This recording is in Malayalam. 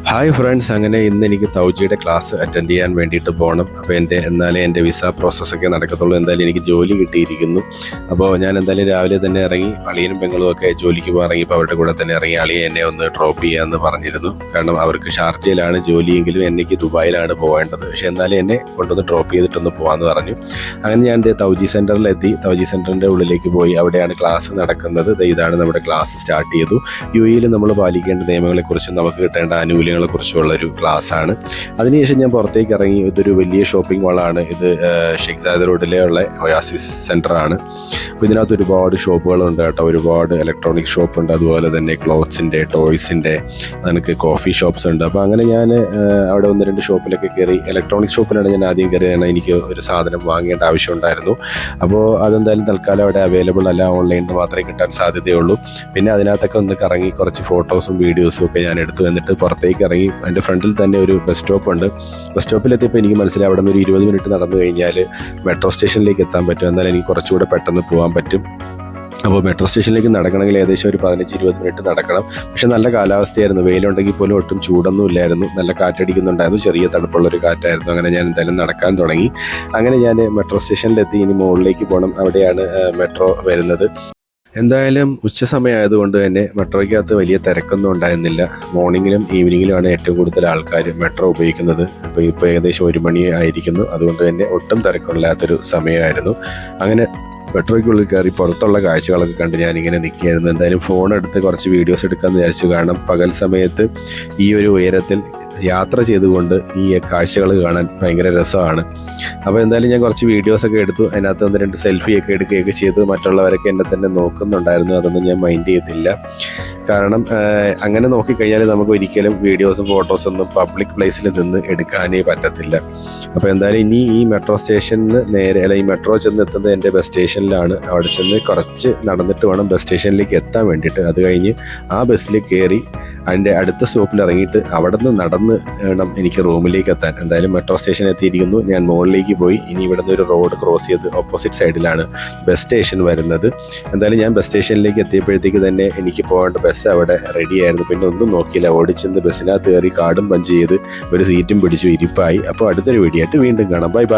ഹായ് ഫ്രണ്ട്സ്, അങ്ങനെ ഇന്ന് എനിക്ക് തൗജിയുടെ ക്ലാസ് അറ്റൻഡ് ചെയ്യാൻ വേണ്ടിയിട്ട് പോകണം. അപ്പോൾ എന്നാലേ എൻ്റെ വിസ പ്രോസസ്സൊക്കെ നടക്കത്തുള്ളൂ. എന്തായാലും എനിക്ക് ജോലി കിട്ടിയിരിക്കുന്നു. അപ്പോൾ ഞാൻ എന്തായാലും രാവിലെ തന്നെ ഇറങ്ങി. അളിയനും പെങ്ങളും ഒക്കെ ജോലിക്ക് പോകാൻ ഇറങ്ങിയപ്പോൾ അവരുടെ കൂടെ തന്നെ ഇറങ്ങി. അളിയെ എന്നെ ഒന്ന് ഡ്രോപ്പ് ചെയ്യാമെന്ന് പറഞ്ഞിരുന്നു. കാരണം അവർക്ക് ഷാർജയിലാണ് ജോലിയെങ്കിലും എനിക്ക് ദുബായിലാണ് പോകേണ്ടത്. പക്ഷേ എന്നാലും എന്നെ കൊണ്ടൊന്ന് ഡ്രോപ്പ് ചെയ്തിട്ടൊന്ന് പോകാമെന്ന് പറഞ്ഞു. അങ്ങനെ ഞാൻ തൗജി സെൻറ്ററിലെത്തി. തൗജി സെൻറ്ററിൻ്റെ ഉള്ളിലേക്ക് പോയി. അവിടെയാണ് ക്ലാസ് നടക്കുന്നത്. ഇതാണ് നമ്മുടെ ക്ലാസ് സ്റ്റാർട്ട് ചെയ്തു. UAE നമ്മൾ പാലിക്കേണ്ട നിയമങ്ങളെക്കുറിച്ചും നമുക്ക് കിട്ടേണ്ട ആനുകൂല്യങ്ങളെക്കുറിച്ചുള്ളൊരു ക്ലാസ്സാണ്. അതിനുശേഷം ഞാൻ പുറത്തേക്ക് ഇറങ്ങി. ഇതൊരു വലിയ ഷോപ്പിംഗ് മാളാണ്. ഇത് ഷെയ്ഖ് സായദ് റോഡിലെ ഉള്ള ഒയാസിസ് സെൻ്ററാണ്. അപ്പോൾ ഇതിനകത്ത് ഒരുപാട് ഷോപ്പുകളുണ്ട് കേട്ടോ. ഒരുപാട് ഇലക്ട്രോണിക് ഷോപ്പുണ്ട്, അതുപോലെ തന്നെ ക്ലോത്ത്സിൻ്റെ, ടോയ്സിൻ്റെ, എനിക്ക് കോഫി ഷോപ്സ് ഉണ്ട്. അപ്പോൾ അങ്ങനെ ഞാൻ അവിടെ ഒന്ന് രണ്ട് ഷോപ്പിലൊക്കെ കയറി. ഇലക്ട്രോണിക് ഷോപ്പിലാണ് ഞാൻ ആദ്യം കയറിയാണ്. എനിക്ക് ഒരു സാധനം വാങ്ങേണ്ട ആവശ്യമുണ്ടായിരുന്നു. അപ്പോൾ അതെന്തായാലും തൽക്കാലം അവിടെ അവൈലബിൾ അല്ല, ഓൺലൈനിൽ മാത്രമേ കിട്ടാൻ സാധ്യതയുള്ളൂ. പിന്നെ അതിനകത്തൊക്കെ ഒന്ന് കറങ്ങി കുറച്ച് ഫോട്ടോസും വീഡിയോസും ഒക്കെ ഞാൻ എടുത്തു. എന്നിട്ട് പുറത്തേക്ക് ഇറങ്ങി. എൻ്റെ ഫ്രണ്ടിൽ തന്നെ ഒരു ബസ് സ്റ്റോപ്പ് ഉണ്ട്. ബസ് സ്റ്റോപ്പിലെത്തിയപ്പോൾ എനിക്ക് മനസ്സിലായി അവിടെ നിന്ന് ഒരു 20 മിനിറ്റ് നടന്നു കഴിഞ്ഞാൽ മെട്രോ സ്റ്റേഷനിലേക്ക് എത്താൻ പറ്റും. എന്നാലും എനിക്ക് കുറച്ചുകൂടെ പെട്ടെന്ന് പോകാൻ പറ്റും. അപ്പോൾ മെട്രോ സ്റ്റേഷനിലേക്ക് നടക്കണമെങ്കിൽ ഏകദേശം ഒരു 15-20 മിനിറ്റ് നടക്കണം. പക്ഷെ നല്ല കാലാവസ്ഥയായിരുന്നു. വെയിലുണ്ടെങ്കിൽ പോലും ഒട്ടും ചൂടൊന്നും ഇല്ലായിരുന്നു. നല്ല കാറ്റടിക്കുന്നുണ്ടായിരുന്നു. ചെറിയ തണുപ്പുള്ളൊരു കാറ്റായിരുന്നു. അങ്ങനെ ഞാൻ എന്തായാലും നടക്കാൻ തുടങ്ങി. അങ്ങനെ ഞാൻ മെട്രോ സ്റ്റേഷനിലെത്തി. ഇനി മുകളിലേക്ക് പോകണം. അവിടെയാണ് മെട്രോ വരുന്നത്. എന്തായാലും ഉച്ച സമയമായതുകൊണ്ട് തന്നെ മെട്രോയ്ക്കകത്ത് വലിയ തിരക്കൊന്നും ഉണ്ടായിരുന്നില്ല. മോർണിംഗിലും ഈവനിങ്ങിലുമാണ് ഏറ്റവും കൂടുതൽ ആൾക്കാർ മെട്രോ ഉപയോഗിക്കുന്നത്. ഇപ്പോൾ ഏകദേശം 1 മണി ആയിരിക്കുന്നു. അതുകൊണ്ട് തന്നെ ഒട്ടും തിരക്കില്ലാത്തൊരു സമയമായിരുന്നു. അങ്ങനെ മെട്രോയ്ക്കുള്ളിൽ കയറി പുറത്തുള്ള കാഴ്ചകളൊക്കെ കണ്ട് ഞാനിങ്ങനെ നിൽക്കുകയായിരുന്നു. എന്തായാലും ഫോൺ എടുത്ത് കുറച്ച് വീഡിയോസ് എടുക്കാമെന്ന് വിചാരിച്ചു. കാരണം പകൽ സമയത്ത് ഈ ഒരു ഉയരത്തിൽ യാത്ര ചെയ്തുകൊണ്ട് ഈ കാഴ്ചകൾ കാണാൻ ഭയങ്കര രസമാണ്. അപ്പോൾ എന്തായാലും ഞാൻ കുറച്ച് വീഡിയോസൊക്കെ എടുത്തു. അതിനകത്ത് 1-2 സെൽഫിയൊക്കെ എടുക്കുകയൊക്കെ ചെയ്തു. മറ്റുള്ളവരൊക്കെ എന്നെ തന്നെ നോക്കുന്നുണ്ടായിരുന്നു. അതൊന്നും ഞാൻ മൈൻഡ് ചെയ്തില്ല. കാരണം അങ്ങനെ നോക്കിക്കഴിഞ്ഞാൽ നമുക്ക് ഒരിക്കലും വീഡിയോസും ഫോട്ടോസൊന്നും പബ്ലിക് പ്ലേസിൽ നിന്ന് എടുക്കാനേ പറ്റത്തില്ല. അപ്പോൾ എന്തായാലും ഇനി ഈ മെട്രോ സ്റ്റേഷനിൽ നേരെ ഈ മെട്രോ ചെന്ന് എത്തുന്നത് എൻ്റെ ബസ് സ്റ്റേഷനിലാണ്. അവിടെ ചെന്ന് കുറച്ച് നടന്നിട്ട് വേണം ബസ് സ്റ്റേഷനിലേക്ക് എത്താൻ വേണ്ടിയിട്ട്. അത് കഴിഞ്ഞ് ആ ബസ്സിൽ കയറി അതിൻ്റെ അടുത്ത സ്റ്റോപ്പിൽ ഇറങ്ങിയിട്ട് അവിടെ നിന്ന് നടന്ന് വേണം എനിക്ക് റൂമിലേക്ക് എത്താൻ. എന്തായാലും മെട്രോ സ്റ്റേഷൻ എത്തിയിരിക്കുന്നു. ഞാൻ മുകളിലേക്ക് പോയി. ഇനി ഇവിടെ നിന്ന് ഒരു റോഡ് ക്രോസ് ചെയ്ത് ഓപ്പോസിറ്റ് സൈഡിലാണ് ബസ് സ്റ്റേഷൻ വരുന്നത്. എന്തായാലും ഞാൻ ബസ് സ്റ്റേഷനിലേക്ക് എത്തിയപ്പോഴത്തേക്ക് തന്നെ എനിക്ക് പോകേണ്ട ബസ് അവിടെ റെഡിയായിരുന്നു. പിന്നെ ഒന്നും നോക്കിയില്ല. ഓടിച്ചെന്ന് ബസ്സിനകത്ത് കയറി കാർഡും പഞ്ച് ചെയ്ത് ഒരു സീറ്റും പിടിച്ചു ഇരിപ്പായി. അപ്പോൾ അടുത്തൊരു വീഡിയോ ആയിട്ട് വീണ്ടും കാണാം. Bye bye.